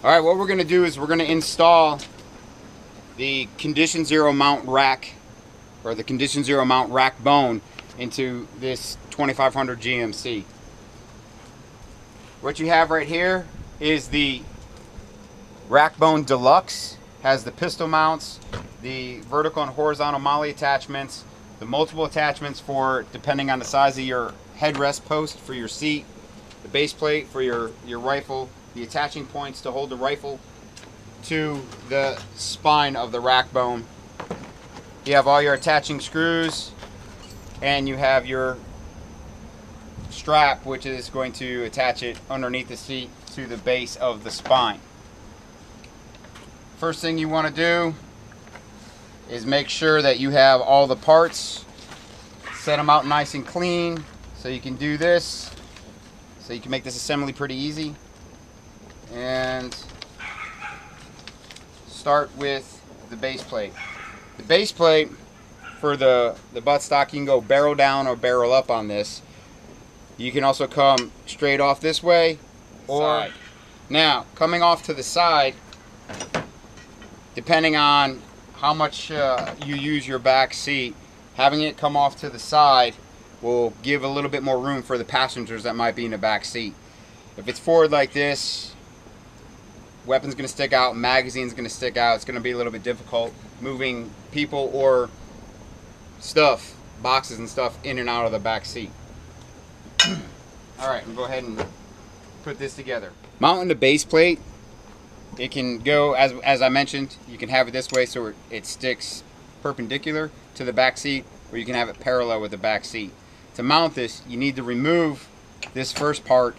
All right, what we're going to do is we're going to install the Condition Zero mount rack, or the Condition Zero mount Rackbone, into this 2500 GMC. What you have right here is the Rackbone Deluxe. Has the pistol mounts, the vertical and horizontal MOLLE attachments, the multiple attachments for depending on the size of your headrest post for your seat, the base plate for your rifle, the attaching points to hold the rifle to the spine of the Rackbone. You have all your attaching screws, and you have your strap, which is going to attach it underneath the seat to the base of the spine. First thing you want to do is make sure that you have all the parts, set them out nice and clean so you can do this, so you can make this assembly pretty easy. And start with the base plate. The base plate for the buttstock, you can go barrel down or barrel up on this. You can also come straight off this way or side. Now, coming off to the side, depending on how much you use your back seat, having it come off to the side will give a little bit more room for the passengers that might be in the back seat. If it's forward like this, weapon's going to stick out, magazine's going to stick out. It's going to be a little bit difficult moving people or stuff, boxes and stuff, in and out of the back seat. Alright, we'll go ahead and put this together. Mounting the base plate, it can go, as I mentioned, you can have it this way so it sticks perpendicular to the back seat, or you can have it parallel with the back seat. To mount this, you need to remove this first part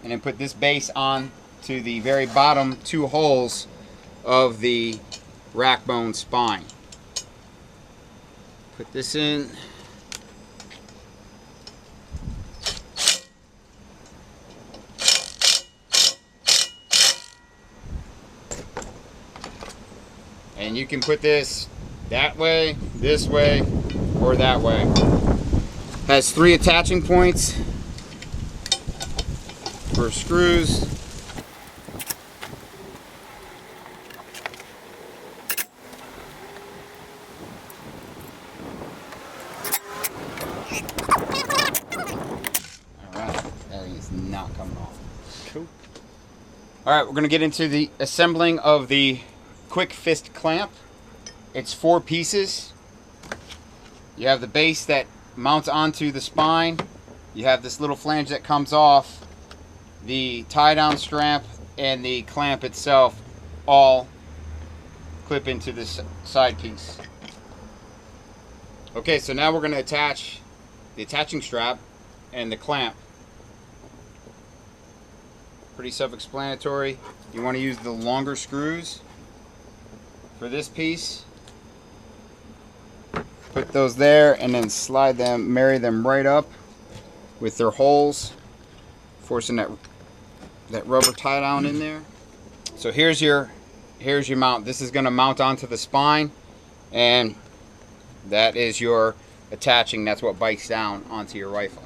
and then put this base on to the very bottom two holes of the Rackbone spine. Put this in. And you can put this that way, this way, or that way. Has 3 attaching points for screws. Alright, that is not coming off. Cool. Alright, we're going to get into the assembling of the quick fist clamp. It's 4 pieces. You have the base that mounts onto the spine. You have this little flange that comes off, the tie down strap, and the clamp itself all clip into this side piece. Okay, so now we're going to attach the attaching strap and the clamp. Pretty self-explanatory. You want to use the longer screws for this piece. Put those there and then slide them, marry them right up with their holes, forcing that rubber tie down in there. So here's your mount. This is going to mount onto the spine, and that is your attaching. That's what bites down onto your rifle.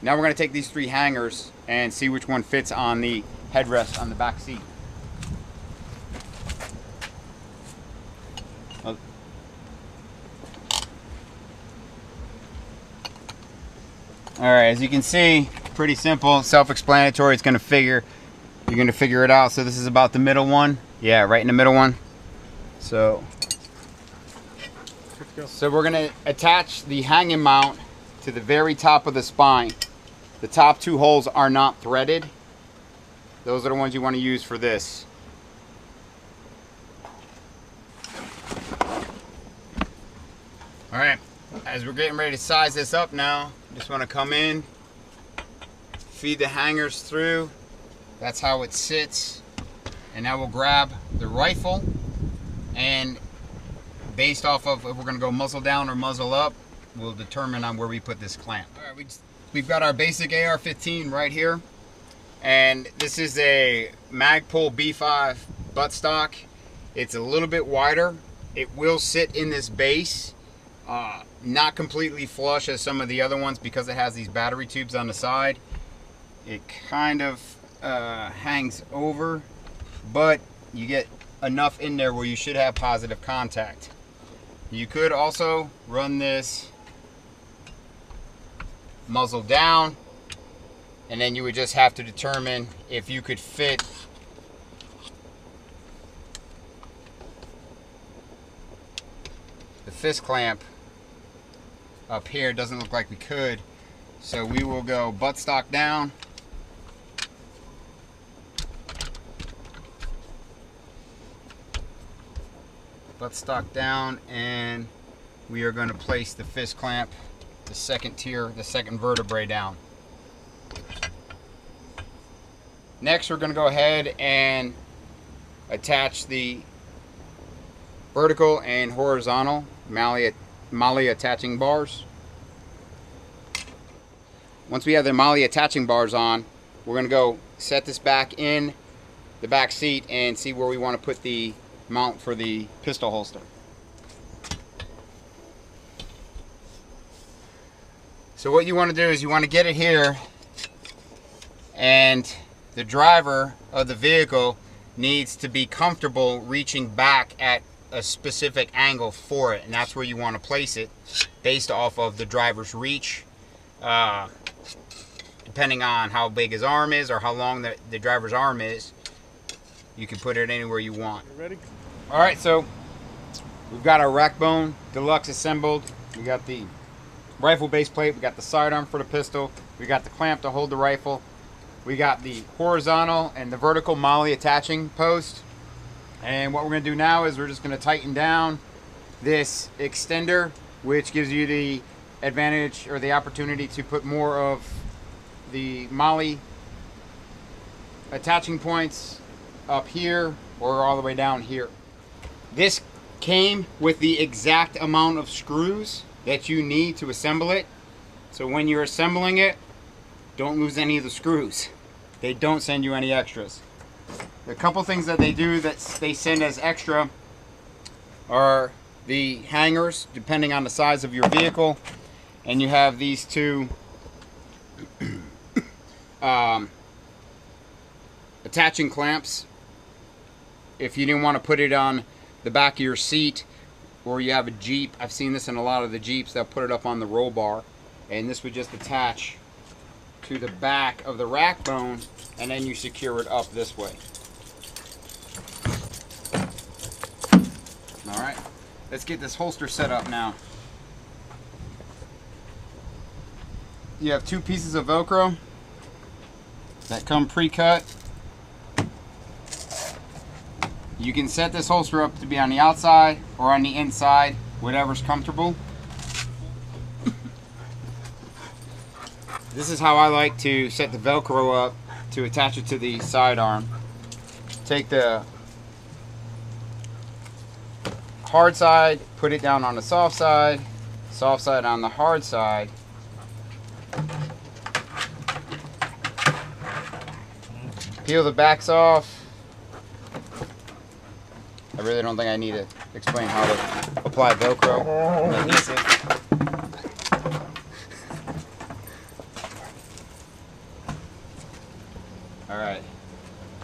Now we're going to take these 3 hangers and see which one fits on the headrest on the back seat. Alright, as you can see, pretty simple, self-explanatory. You're going to figure it out. So this is about the middle one. Yeah, right in the middle one. So we're going to attach the hanging mount to the very top of the spine. The top 2 holes are not threaded. Those are the ones you want to use for this. Alright, as we're getting ready to size this up now, just want to come in, feed the hangers through. That's how it sits. And now we'll grab the rifle, and based off of if we're going to go muzzle down or muzzle up, we'll determine on where we put this clamp. All right, we've got our basic AR-15 right here, and this is a Magpul B5 buttstock. It's a little bit wider. It will sit in this base. Not completely flush as some of the other ones because it has these battery tubes on the side. It kind of hangs over, but you get enough in there where you should have positive contact. You could also run this muzzle down, and then you would just have to determine if you could fit the fist clamp up here. It doesn't look like we could, so we will go buttstock down. Buttstock down, and we are going to place the fist clamp, the second tier, the second vertebrae down. Next, we're going to go ahead and attach the vertical and horizontal MOLLE attaching bars. Once we have the MOLLE attaching bars on, we're going to go set this back in the back seat and see where we want to put the mount for the pistol holster. So what you want to do is you want to get it here, and the driver of the vehicle needs to be comfortable reaching back at a specific angle for it, and that's where you want to place it based off of the driver's reach, depending on how big his arm is or how long the driver's arm is. You can put it anywhere you want. You ready? All right, so we've got our Rackbone Deluxe assembled. We got the rifle base plate, we got the sidearm for the pistol, we got the clamp to hold the rifle, we got the horizontal and the vertical MOLLE attaching post. And what we're going to do now is we're just going to tighten down this extender, which gives you the advantage or the opportunity to put more of the MOLLE attaching points up here or all the way down here. This came with the exact amount of screws that you need to assemble it. So when you're assembling it, don't lose any of the screws. They don't send you any extras. The couple things that they do that they send as extra are the hangers, depending on the size of your vehicle. And you have these two attaching clamps. If you didn't want to put it on the back of your seat, or you have a Jeep, I've seen this in a lot of the Jeeps, they'll put it up on the roll bar, and this would just attach to the back of the Rackbone, and then you secure it up this way. Alright, let's get this holster set up now. You have two pieces of Velcro that come pre-cut. You can set this holster up to be on the outside or on the inside, whatever's comfortable. This is how I like to set the Velcro up to attach it to the sidearm. Take the hard side, put it down on the soft side on the hard side. Peel the backs off. I really don't think I need to explain how to apply Velcro. Alright,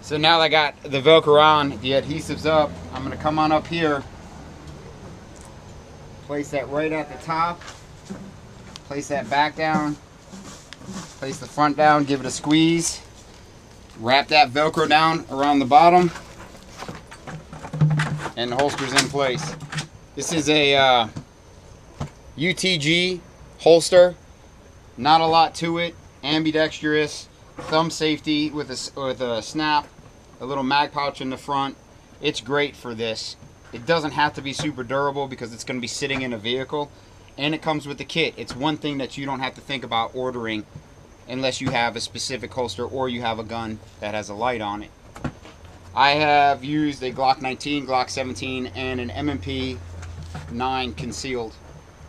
so now that I got the Velcro on, the adhesive's up, I'm going to come on up here, place that right at the top, place that back down, place the front down, give it a squeeze, wrap that Velcro down around the bottom, and the holster's in place. This is a UTG holster, not a lot to it, ambidextrous, thumb safety with a snap, a little mag pouch in the front. It's great for this. It doesn't have to be super durable because it's going to be sitting in a vehicle, and it comes with the kit. It's one thing that you don't have to think about ordering unless you have a specific holster or you have a gun that has a light on it. I have used a Glock 19, Glock 17, and an M&P 9 concealed.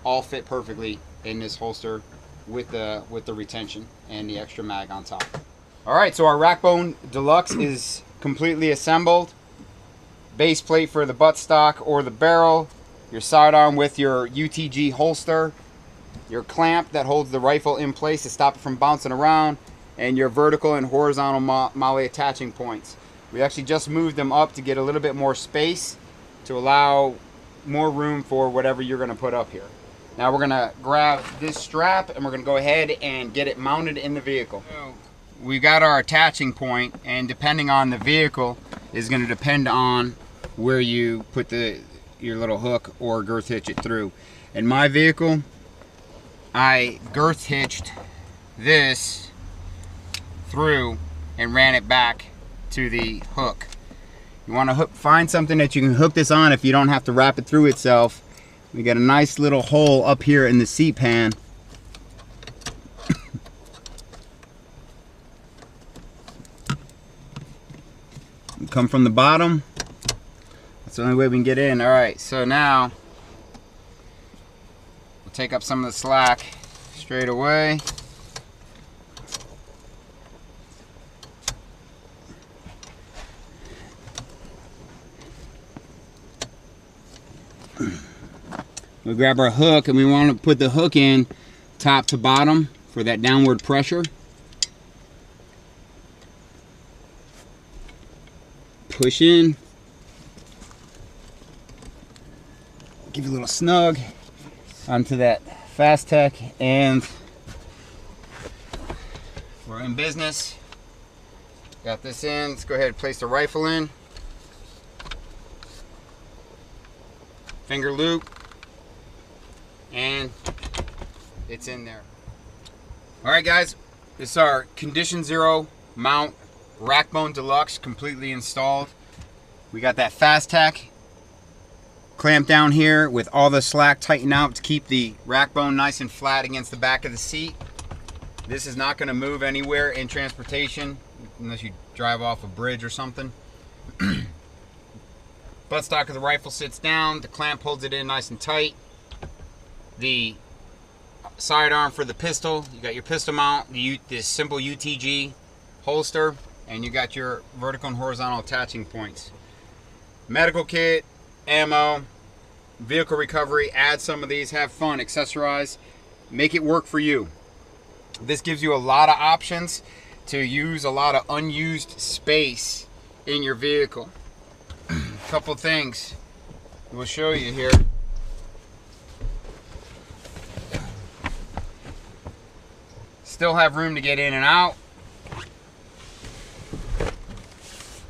All fit perfectly in this holster with the retention and the extra mag on top. Alright, so our Rackbone Deluxe is completely assembled. Base plate for the buttstock or the barrel, your sidearm with your UTG holster, your clamp that holds the rifle in place to stop it from bouncing around, and your vertical and horizontal MOLLE attaching points. We actually just moved them up to get a little bit more space to allow more room for whatever you're going to put up here. Now we're going to grab this strap and we're going to go ahead and get it mounted in the vehicle. So we've got our attaching point, and depending on the vehicle is going to depend on where you put your little hook or girth hitch it through. In my vehicle, I girth hitched this through and ran it back to the hook. You want to find something that you can hook this on if you don't have to wrap it through itself. We got a nice little hole up here in the seat pan. Come from the bottom. That's the only way we can get in. All right, so now we'll take up some of the slack straight away. We'll grab our hook, and we want to put the hook in top to bottom for that downward pressure. Push in. Give you a little snug onto that Fast Tech, and we're in business. Got this in. Let's go ahead and place the rifle in. Finger loop. And it's in there. Alright guys, this is our Condition Zero mount Rackbone Deluxe, completely installed. We got that Fast Tech clamp down here with all the slack tightened out to keep the Rackbone nice and flat against the back of the seat. This is not going to move anywhere in transportation unless you drive off a bridge or something. Buttstock of the rifle sits down, the clamp holds it in nice and tight. The sidearm for the pistol, you got your pistol mount, this simple UTG holster, and you got your vertical and horizontal attaching points. Medical kit, ammo, vehicle recovery. Add some of these, have fun, accessorize, make it work for you. This gives you a lot of options to use a lot of unused space in your vehicle. A couple things we'll show you here. Still have room to get in and out.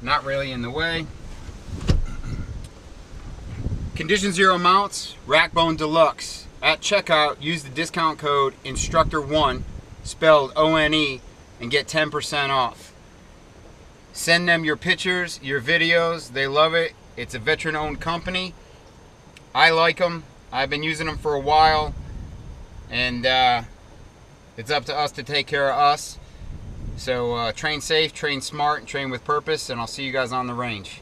Not really in the way. Condition Zero mounts, Rackbone Deluxe. At checkout, use the discount code INSTRUCTOR1, spelled O-N-E, and get 10% off. Send them your pictures, your videos. They love it. It's a veteran-owned company. I like them. I've been using them for a while, and it's up to us to take care of us. So train safe, train smart, and train with purpose, and I'll see you guys on the range.